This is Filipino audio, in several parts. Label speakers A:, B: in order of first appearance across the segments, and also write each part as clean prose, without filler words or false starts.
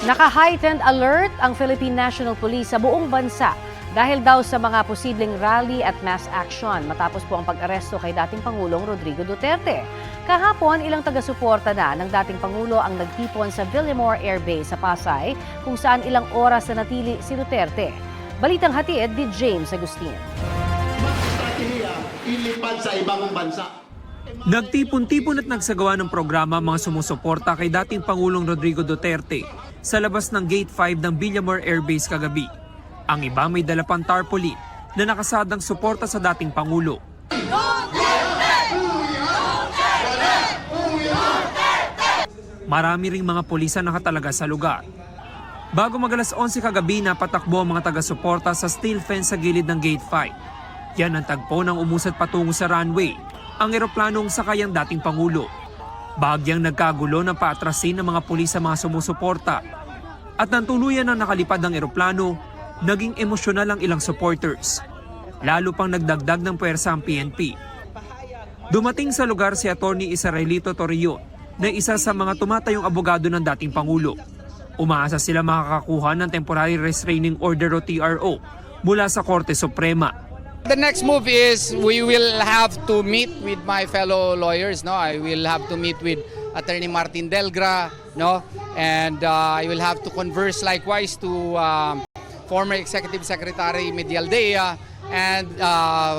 A: Naka-heightened alert ang Philippine National Police sa buong bansa dahil daw sa mga posibleng rally at mass action matapos po ang pag-aresto kay dating Pangulong Rodrigo Duterte. Kahapon, ilang taga-suporta na ng dating Pangulo ang nagtipon sa Villamor Air Base sa Pasay kung saan ilang oras na natili si Duterte. Balitang hatid ni James Agustin.
B: Ilipad sa ibang bansa.
C: Nagtipon-tipon at nagsagawa ng programa mga sumusuporta kay dating Pangulong Rodrigo Duterte sa labas ng Gate 5 ng Villamor Air Base kagabi. Ang iba may dala pang tarpaulin na nakasadang suporta sa dating Pangulo. Marami ring mga pulisan nakatalaga sa lugar. Bago mag-alas 11 kagabi, napatakbo ang mga taga-suporta sa steel fence sa gilid ng Gate 5. Yan ang tagpo ng umusad patungo sa runway, ang eroplanong sakay ang dating Pangulo. Bagyang nagkagulo ng paatrasin ng mga pulis sa mga sumusuporta. At nang tuluyan na nakalipad ng eroplano, naging emosyonal ang ilang supporters. Lalo pang nagdagdag ng puwersa ang PNP. Dumating sa lugar si Atty. Israelito Torreon na isa sa mga tumatayong abogado ng dating Pangulo. Umaasa sila makakakuha ng Temporary Restraining Order o TRO mula sa Korte Suprema.
D: The next move is we will have to meet with my fellow lawyers. No, I will have to meet with Attorney Martin Delgra. No, and I will have to converse likewise to former Executive Secretary Medialdea and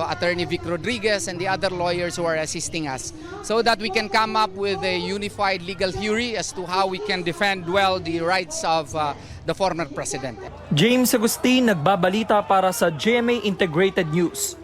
D: Attorney Vic Rodriguez and the other lawyers who are assisting us, so that we can come up with a unified legal theory as to how we can defend well the rights of the former president.
E: James Agustin, nagbabalita para sa GMA Integrated News.